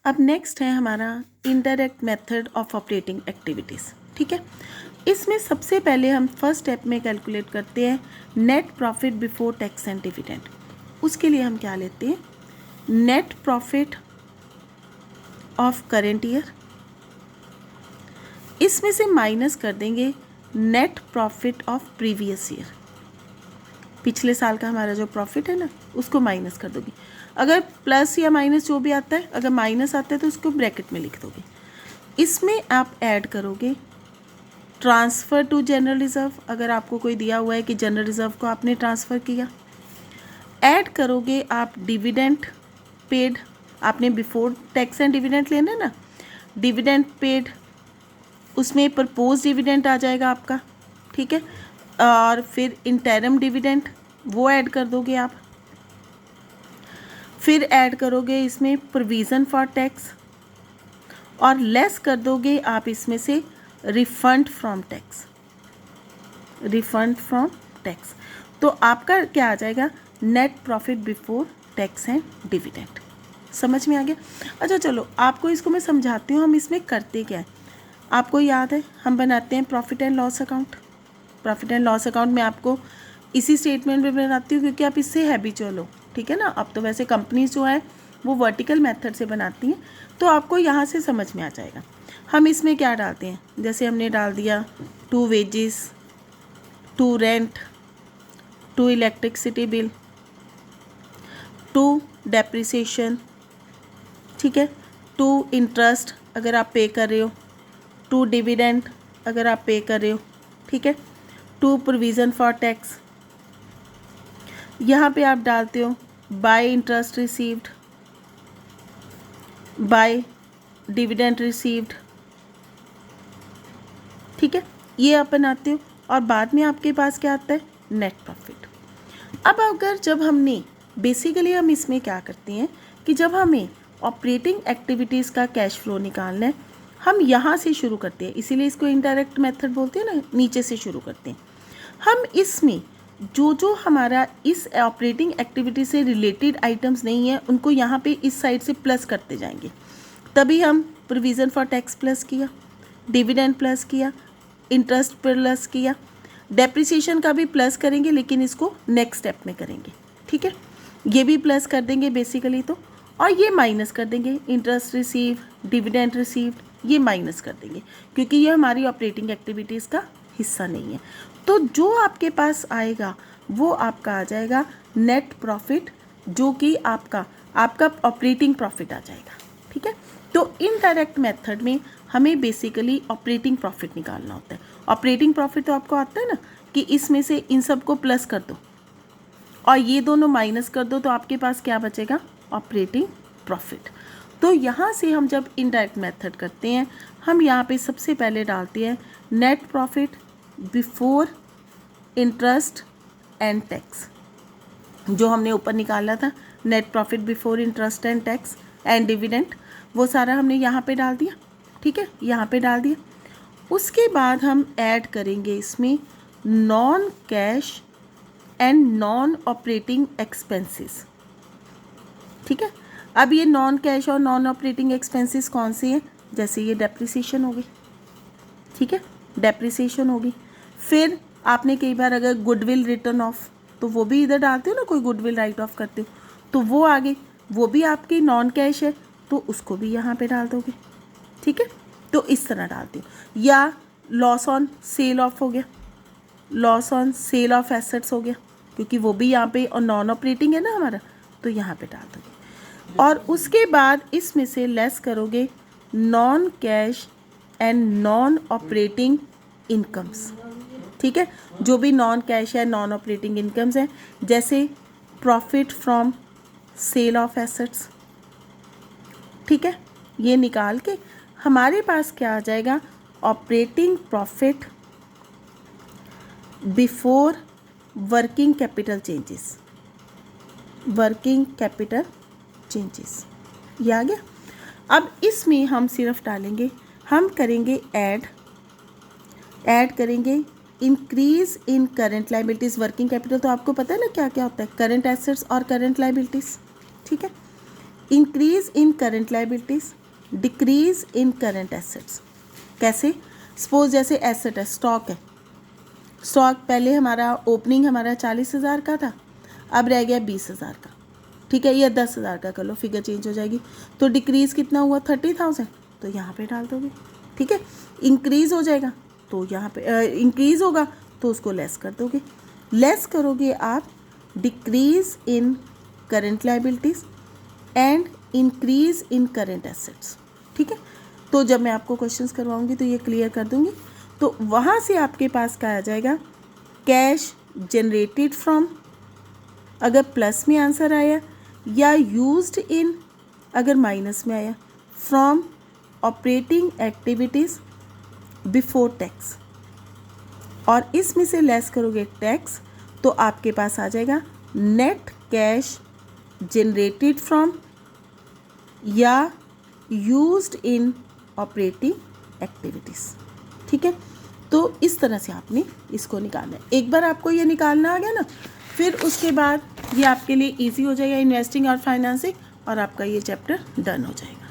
अब नेक्स्ट है हमारा indirect method of operating activities. ठीक है, इसमें सबसे पहले हम फर्स्ट स्टेप में कैलकुलेट करते हैं net profit before tax and dividend. उसके लिए हम क्या लेते हैं, net profit of current year, इसमें से माइनस कर देंगे net profit of previous year. पिछले साल का हमारा जो प्रॉफिट है ना, उसको माइनस कर दोगे। अगर प्लस या माइनस जो भी आता है, अगर माइनस आता है तो उसको ब्रैकेट में लिख दोगे। इसमें आप ऐड करोगे ट्रांसफ़र टू जनरल रिज़र्व, अगर आपको कोई दिया हुआ है कि जनरल रिज़र्व को आपने ट्रांसफ़र किया। ऐड करोगे आप डिविडेंड पेड, आपने बिफोर टैक्स एंड डिविडेंड लेना ना, डिविडेंड पेड, उसमें प्रपोज डिविडेंड आ जाएगा आपका। ठीक है, और फिर इंटरम डिविडेंड वो ऐड कर दोगे आप। फिर ऐड करोगे इसमें प्रोविज़न फॉर टैक्स, और लेस कर दोगे आप इसमें से refund from tax, refund from tax. तो आपका क्या आ जाएगा, net profit before tax and dividend. समझ में आ गया? अच्छा चलो, आपको इसको मैं समझाती हूँ हम इसमें करते क्या है। आपको याद है हम बनाते हैं profit and loss account. Profit and loss account में आपको इसी स्टेटमेंट में बनाती हूँ क्योंकि आप इससे हैबिचुअल हो। ठीक है ना, अब तो वैसे कंपनीज जो है वो वर्टिकल मेथड से बनाती हैं, तो आपको यहाँ से समझ में आ जाएगा। हम इसमें क्या डालते हैं, जैसे हमने डाल दिया to wages, to rent, to electricity bill, to depreciation, ठीक है, टू इंटरेस्ट अगर आप पे कर रहे हो, टू डिविडेंड अगर आप पे कर रहे हो, ठीक है, टू प्रोविज़न फॉर टैक्स। यहाँ पे आप डालते हो by interest received, by dividend received. ठीक है, ये आप बनाते हो, और बाद में आपके पास क्या आता है, नेट प्रॉफिट। अब अगर जब हमने बेसिकली हम इसमें क्या करते हैं कि जब हमें ऑपरेटिंग एक्टिविटीज़ का कैश फ्लो निकालना है, हम यहाँ से शुरू करते हैं, इसीलिए इसको इनडायरेक्ट मेथड बोलते हैं ना, नीचे से शुरू करते हैं। हम इसमें जो जो हमारा इस ऑपरेटिंग एक्टिविटी से रिलेटेड आइटम्स नहीं है, उनको यहाँ पे इस साइड से प्लस करते जाएंगे। तभी हम प्रोविज़न फॉर टैक्स प्लस किया, डिविडेंड प्लस किया, इंटरेस्ट प्लस किया, डेप्रिसिएशन का भी प्लस करेंगे, लेकिन इसको नेक्स्ट स्टेप में करेंगे। ठीक है, ये भी प्लस कर देंगे बेसिकली तो, और ये माइनस कर देंगे, इंटरेस्ट रिसीव, डिविडेंड रिसीव्ड, ये माइनस कर देंगे क्योंकि ये हमारी ऑपरेटिंग एक्टिविटीज़ का हिस्सा नहीं है। तो जो आपके पास आएगा वो आपका आ जाएगा नेट प्रॉफिट, जो कि आपका ऑपरेटिंग प्रॉफिट आ जाएगा। ठीक है, तो इनडायरेक्ट मेथड में हमें बेसिकली ऑपरेटिंग प्रॉफिट निकालना होता है। ऑपरेटिंग प्रॉफिट तो आपको आता है ना कि इसमें से इन सब को प्लस कर दो और ये दोनों माइनस कर दो, तो आपके पास क्या बचेगा, ऑपरेटिंग प्रॉफिट। तो यहाँ से हम जब इनडायरेक्ट मेथड करते हैं, हम यहाँ पे सबसे पहले डालते हैं net profit before interest and tax. जो हमने ऊपर निकाला था net profit before interest and tax and dividend, वो सारा हमने यहाँ पे डाल दिया। ठीक है, यहाँ पे डाल दिया। उसके बाद हम ऐड करेंगे इसमें non cash and non operating expenses. ठीक है, अब ये नॉन कैश और नॉन ऑपरेटिंग एक्सपेंसेस कौन से हैं, जैसे ये डेप्रिसिएशन होगी। ठीक है, डेप्रिसिएशन होगी। फिर आपने कई बार अगर गुडविल रिटर्न ऑफ, तो वो भी इधर डालते हो ना, कोई गुडविल राइट ऑफ करते हो तो वो आगे, वो भी आपकी नॉन कैश है, तो उसको भी यहाँ पे डाल दोगे। ठीक है, तो इस तरह डालते हो। या लॉस ऑन सेल ऑफ हो गया, loss on sale of assets हो गया, क्योंकि वो भी यहाँ पे और नॉन ऑपरेटिंग है ना हमारा, तो यहाँ पे डाल दोगे। और उसके बाद इसमें से लेस करोगे non cash and non operating incomes. ठीक है, जो भी नॉन कैश है, नॉन ऑपरेटिंग इनकम्स हैं, जैसे profit from sale of assets. ठीक है, ये निकाल के हमारे पास क्या आ जाएगा, operating profit before working capital changes, working capital changes, ये आ गया। अब इसमें हम सिर्फ डालेंगे, हम करेंगे ऐड करेंगे increase in current liabilities. Working capital तो आपको पता है ना क्या क्या होता है, करंट एसेट्स और करंट लाइबिलिटीज़। ठीक है, increase in current liabilities, decrease in current assets. कैसे? सपोज जैसे एसेट है, स्टॉक है, स्टॉक पहले हमारा ओपनिंग हमारा 40,000 का था, अब रह गया 20,000 का, ठीक है, या 10,000 का कर लो, फिगर चेंज हो जाएगी। तो डिक्रीज़ कितना हुआ? 30,000, तो यहाँ पे डाल दोगे, ठीक है। इंक्रीज़ हो जाएगा तो यहाँ पे इंक्रीज़ होगा तो उसको लेस कर दोगे, लेस करोगे आप decrease in current liabilities and increase in current assets, ठीक है। तो जब मैं आपको क्वेश्चंस करवाऊंगी तो ये क्लियर कर दूंगी। तो वहाँ से आपके पास क्या आ जाएगा? कैश जनरेटेड फ्रॉम, अगर प्लस में आंसर आया, या यूज्ड इन अगर माइनस में आया, from operating activities before tax, और इसमें से लेस करोगे टैक्स तो आपके पास आ जाएगा नेट कैश जनरेटेड फ्रॉम या यूज्ड इन ऑपरेटिंग एक्टिविटीज़, ठीक है। तो इस तरह से आपने इसको निकालना है। एक बार आपको ये निकालना आ गया ना, फिर उसके बाद ये आपके लिए इजी हो जाएगा इन्वेस्टिंग और फाइनेंसिंग, और आपका ये चैप्टर डन हो जाएगा।